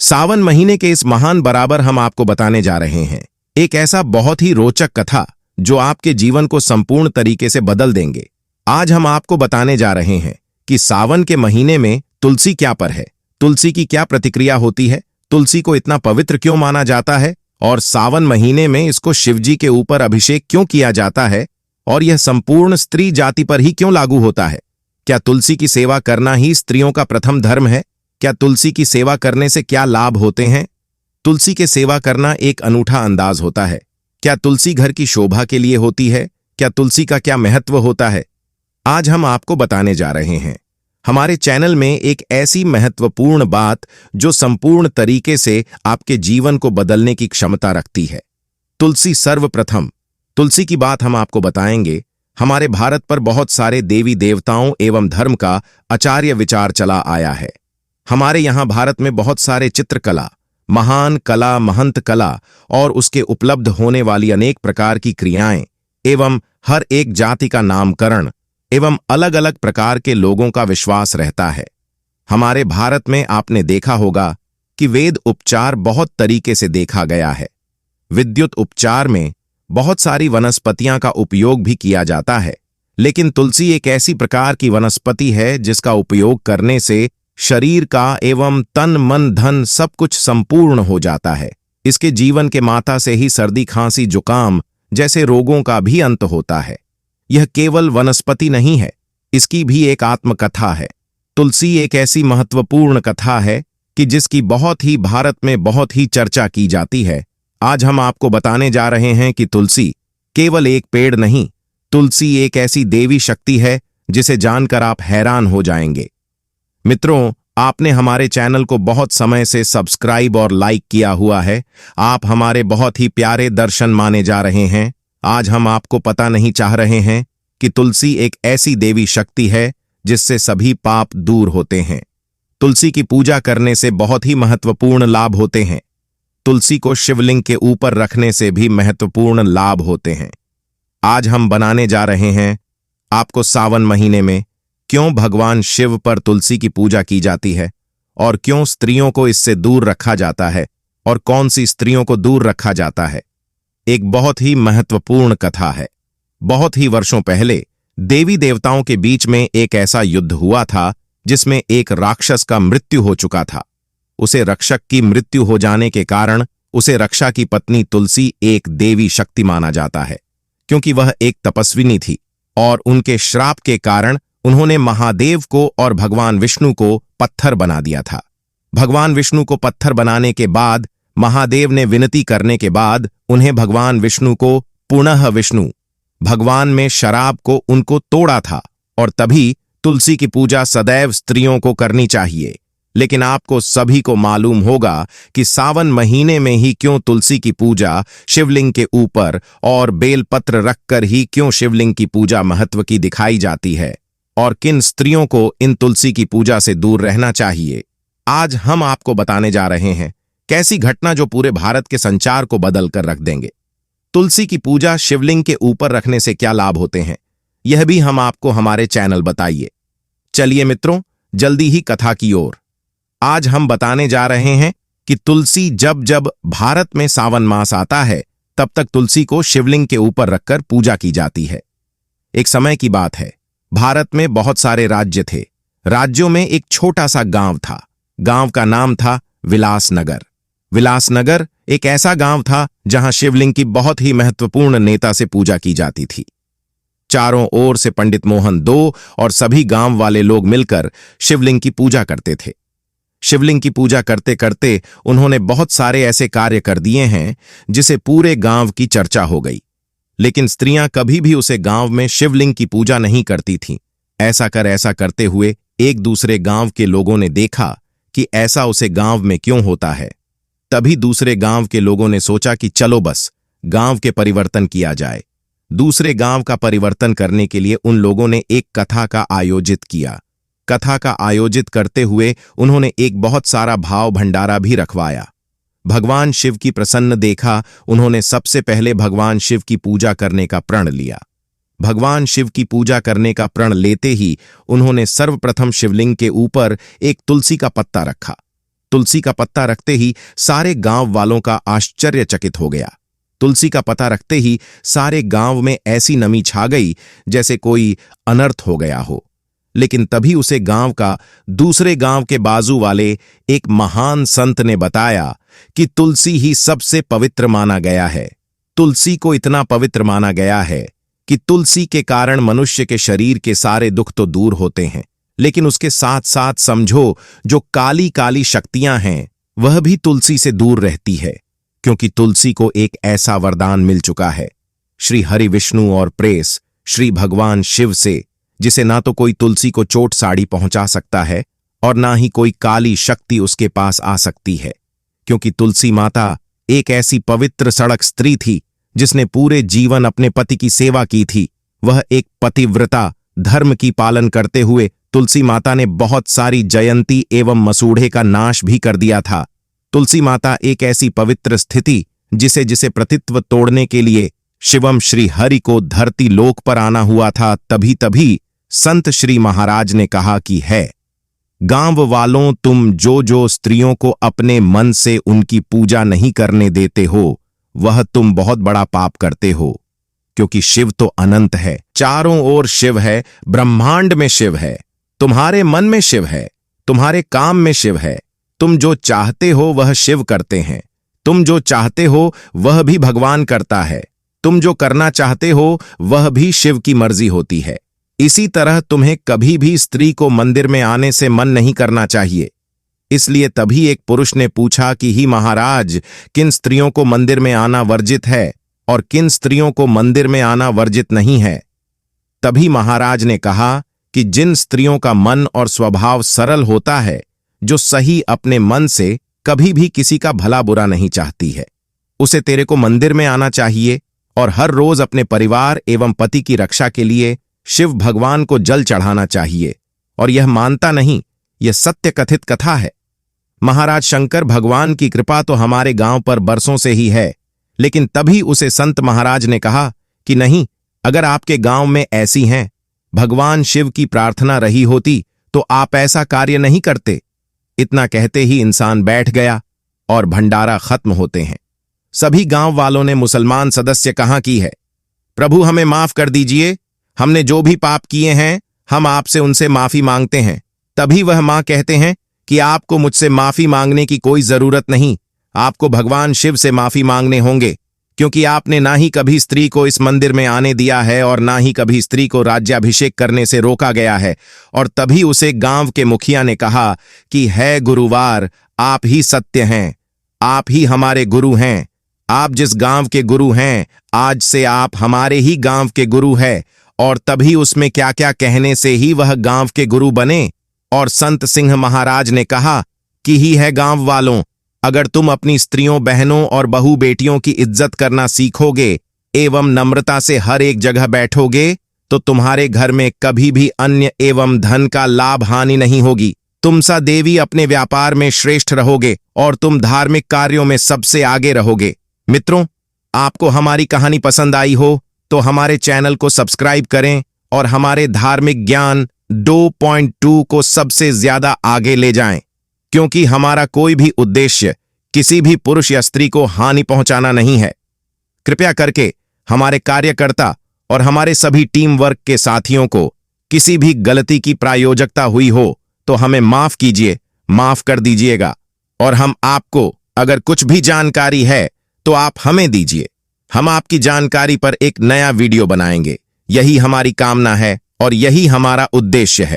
सावन महीने के इस महान बराबर हम आपको बताने जा रहे हैं एक ऐसा बहुत ही रोचक कथा जो आपके जीवन को संपूर्ण तरीके से बदल देंगे। आज हम आपको बताने जा रहे हैं कि सावन के महीने में तुलसी क्या पर है, तुलसी की क्या प्रतिक्रिया होती है, तुलसी को इतना पवित्र क्यों माना जाता है और सावन महीने में इसको शिवजी के ऊपर अभिषेक क्यों किया जाता है और यह संपूर्ण स्त्री जाति पर ही क्यों लागू होता है। क्या तुलसी की सेवा करना ही स्त्रियों का प्रथम धर्म है? क्या तुलसी की सेवा करने से क्या लाभ होते हैं? तुलसी के सेवा करना एक अनूठा अंदाज होता है। क्या तुलसी घर की शोभा के लिए होती है? क्या तुलसी का क्या महत्व होता है? आज हम आपको बताने जा रहे हैं हमारे चैनल में एक ऐसी महत्वपूर्ण बात जो संपूर्ण तरीके से आपके जीवन को बदलने की क्षमता रखती है। तुलसी सर्वप्रथम। तुलसी की बात हम आपको बताएंगे। हमारे भारत पर बहुत सारे देवी देवताओं एवं धर्म का आचार्य विचार चला आया है। हमारे यहाँ भारत में बहुत सारे चित्रकला, महान कला, महंत कला और उसके उपलब्ध होने वाली अनेक प्रकार की क्रियाएं एवं हर एक जाति का नामकरण एवं अलग अलग प्रकार के लोगों का विश्वास रहता है। हमारे भारत में आपने देखा होगा कि वेद उपचार बहुत तरीके से देखा गया है। विद्युत उपचार में बहुत सारी वनस्पतियां का उपयोग भी किया जाता है, लेकिन तुलसी एक ऐसी प्रकार की वनस्पति है जिसका उपयोग करने से शरीर का एवं तन मन धन सब कुछ संपूर्ण हो जाता है। इसके जीवन के माता से ही सर्दी खांसी जुकाम जैसे रोगों का भी अंत होता है। यह केवल वनस्पति नहीं है, इसकी भी एक आत्मकथा है। तुलसी एक ऐसी महत्वपूर्ण कथा है कि जिसकी भारत में बहुत ही चर्चा की जाती है। आज हम आपको बताने जा रहे हैं कि तुलसी केवल एक पेड़ नहीं, तुलसी एक ऐसी देवी शक्ति है जिसे जानकर आप हैरान हो जाएंगे। मित्रों, आपने हमारे चैनल को बहुत समय से सब्सक्राइब और लाइक किया हुआ है। आप हमारे बहुत ही प्यारे दर्शन माने जा रहे हैं। आज हम आपको पता नहीं चाह रहे हैं कि तुलसी एक ऐसी देवी शक्ति है जिससे सभी पाप दूर होते हैं। तुलसी की पूजा करने से बहुत ही महत्वपूर्ण लाभ होते हैं। तुलसी को शिवलिंग के ऊपर रखने से भी महत्वपूर्ण लाभ होते हैं। आज हम बनाने जा रहे हैं आपको सावन महीने में क्यों भगवान शिव पर तुलसी की पूजा की जाती है और क्यों स्त्रियों को इससे दूर रखा जाता है और कौन सी स्त्रियों को दूर रखा जाता है। एक बहुत ही महत्वपूर्ण कथा है। बहुत ही वर्षों पहले देवी देवताओं के बीच में एक ऐसा युद्ध हुआ था जिसमें एक राक्षस का मृत्यु हो चुका था। उसे रक्षक की मृत्यु हो जाने के कारण उसे रक्षा की पत्नी तुलसी एक देवी शक्ति माना जाता है, क्योंकि वह एक तपस्विनी थी और उनके श्राप के कारण उन्होंने महादेव को और भगवान विष्णु को पत्थर बना दिया था। भगवान विष्णु को पत्थर बनाने के बाद महादेव ने विनती करने के बाद उन्हें भगवान विष्णु को पुनः विष्णु भगवान में शराब को उनको तोड़ा था और तभी तुलसी की पूजा सदैव स्त्रियों को करनी चाहिए। लेकिन आपको सभी को मालूम होगा कि सावन महीने में ही क्यों तुलसी की पूजा शिवलिंग के ऊपर और बेलपत्र रखकर ही क्यों शिवलिंग की पूजा महत्व की दिखाई जाती है और किन स्त्रियों को इन तुलसी की पूजा से दूर रहना चाहिए। आज हम आपको बताने जा रहे हैं कैसी घटना जो पूरे भारत के संचार को बदल कर रख देंगे। तुलसी की पूजा शिवलिंग के ऊपर रखने से क्या लाभ होते हैं, यह भी हम आपको हमारे चैनल बताइए। चलिए मित्रों, जल्दी ही कथा की ओर। आज हम बताने जा रहे हैं कि तुलसी जब जब भारत में सावन मास आता है तब तक तुलसी को शिवलिंग के ऊपर रखकर पूजा की जाती है। एक समय की बात है, भारत में बहुत सारे राज्य थे। राज्यों में एक छोटा सा गांव था। गांव का नाम था विलासनगर। विलासनगर एक ऐसा गांव था जहां शिवलिंग की बहुत ही महत्वपूर्ण नेता से पूजा की जाती थी। चारों ओर से पंडित मोहन दो और सभी गांव वाले लोग मिलकर शिवलिंग की पूजा करते थे। शिवलिंग की पूजा करते करते उन्होंने बहुत सारे ऐसे कार्य कर दिए हैं जिसे पूरे गांव की चर्चा हो गई। लेकिन स्त्रियां कभी भी उसे गांव में शिवलिंग की पूजा नहीं करती थीं। ऐसा करते हुए एक दूसरे गांव के लोगों ने देखा कि ऐसा उसे गांव में क्यों होता है। तभी दूसरे गांव के लोगों ने सोचा कि चलो बस गांव के परिवर्तन किया जाए। दूसरे गांव का परिवर्तन करने के लिए उन लोगों ने एक कथा का आयोजित किया। कथा का आयोजित करते हुए उन्होंने एक बहुत सारा भाव भंडारा भी रखवाया। भगवान शिव की प्रसन्न देखा, उन्होंने सबसे पहले भगवान शिव की पूजा करने का प्रण लिया। भगवान शिव की पूजा करने का प्रण लेते ही उन्होंने सर्वप्रथम शिवलिंग के ऊपर एक तुलसी का पत्ता रखा। तुलसी का पत्ता रखते ही सारे गांव वालों का आश्चर्यचकित हो गया। तुलसी का पत्ता रखते ही सारे गांव में ऐसी नमी छा गई जैसे कोई अनर्थ हो गया हो। लेकिन तभी उसे गांव का दूसरे गांव के बाजू वाले एक महान संत ने बताया कि तुलसी ही सबसे पवित्र माना गया है। तुलसी को इतना पवित्र माना गया है कि तुलसी के कारण मनुष्य के शरीर के सारे दुख तो दूर होते हैं, लेकिन उसके साथ साथ समझो जो काली काली शक्तियां हैं वह भी तुलसी से दूर रहती है, क्योंकि तुलसी को एक ऐसा वरदान मिल चुका है श्री हरि विष्णु और प्रेस श्री भगवान शिव से, जिसे ना तो कोई तुलसी को चोट साड़ी पहुंचा सकता है और ना ही कोई काली शक्ति उसके पास आ सकती है, क्योंकि तुलसी माता एक ऐसी पवित्र सड़क स्त्री थी जिसने पूरे जीवन अपने पति की सेवा की थी। वह एक पतिव्रता धर्म की पालन करते हुए तुलसी माता ने बहुत सारी जयंती एवं मसूढ़े का नाश भी कर दिया था। तुलसी माता एक ऐसी पवित्र स्थिति जिसे जिसे प्रतित्व तोड़ने के लिए शिवम श्री हरि को धरती लोक पर आना हुआ था। तभी संत श्री महाराज ने कहा कि है गांव वालों, तुम जो स्त्रियों को अपने मन से उनकी पूजा नहीं करने देते हो वह तुम बहुत बड़ा पाप करते हो, क्योंकि शिव तो अनंत है, चारों ओर शिव है, ब्रह्मांड में शिव है, तुम्हारे मन में शिव है, तुम्हारे काम में शिव है। तुम जो चाहते हो वह शिव करते हैं, तुम जो चाहते हो वह भी भगवान करता है, तुम जो करना चाहते हो वह भी शिव की मर्जी होती है। इसी तरह तुम्हें कभी भी स्त्री को मंदिर में आने से मन नहीं करना चाहिए। इसलिए तभी एक पुरुष ने पूछा कि ही महाराज, किन स्त्रियों को मंदिर में आना वर्जित है और किन स्त्रियों को मंदिर में आना वर्जित नहीं है। तभी महाराज ने कहा कि जिन स्त्रियों का मन और स्वभाव सरल होता है, जो सही अपने मन से कभी भी किसी का भला बुरा नहीं चाहती है, उसे तेरे को मंदिर में आना चाहिए और हर रोज अपने परिवार एवं पति की रक्षा के लिए शिव भगवान को जल चढ़ाना चाहिए। और यह मानता नहीं, यह सत्य कथित कथा है। महाराज शंकर भगवान की कृपा तो हमारे गांव पर बरसों से ही है, लेकिन तभी उसे संत महाराज ने कहा कि नहीं, अगर आपके गांव में ऐसी हैं, भगवान शिव की प्रार्थना रही होती तो आप ऐसा कार्य नहीं करते। इतना कहते ही इंसान बैठ गया और भंडारा खत्म होते हैं। सभी गांव वालों ने मुसलमान सदस्य कहा की है, प्रभु हमें माफ कर दीजिए, हमने जो भी पाप किए हैं हम आपसे उनसे माफी मांगते हैं। तभी वह मां कहते हैं कि आपको मुझसे माफी मांगने की कोई जरूरत नहीं, आपको भगवान शिव से माफी मांगने होंगे, क्योंकि आपने ना ही कभी स्त्री को इस मंदिर में आने दिया है और ना ही कभी स्त्री को राज्याभिषेक करने से रोका गया है। और तभी उसे गांव के मुखिया ने कहा कि है गुरुवार, आप ही सत्य हैं, आप ही हमारे गुरु हैं, आप जिस गांव के गुरु हैं आज से आप हमारे ही गांव के गुरु हैं। और तभी उसमें क्या क्या कहने से ही वह गांव के गुरु बने। और संत सिंह महाराज ने कहा कि ही है गांव वालों, अगर तुम अपनी स्त्रियों, बहनों और बहू बेटियों की इज्जत करना सीखोगे एवं नम्रता से हर एक जगह बैठोगे तो तुम्हारे घर में कभी भी अन्य एवं धन का लाभ हानि नहीं होगी। तुम सा देवी अपने व्यापार में श्रेष्ठ रहोगे और तुम धार्मिक कार्यों में सबसे आगे रहोगे। मित्रों, आपको हमारी कहानी पसंद आई हो तो हमारे चैनल को सब्सक्राइब करें और हमारे धार्मिक ज्ञान 2.2 को सबसे ज्यादा आगे ले जाएं, क्योंकि हमारा कोई भी उद्देश्य किसी भी पुरुष या स्त्री को हानि पहुंचाना नहीं है। कृपया करके हमारे कार्यकर्ता और हमारे सभी टीम वर्क के साथियों को किसी भी गलती की प्रायोजकता हुई हो तो हमें माफ कीजिए, माफ कर दीजिएगा। और हम आपको अगर कुछ भी जानकारी है तो आप हमें दीजिए, हम आपकी जानकारी पर एक नया वीडियो बनाएंगे। यही हमारी कामना है और यही हमारा उद्देश्य है।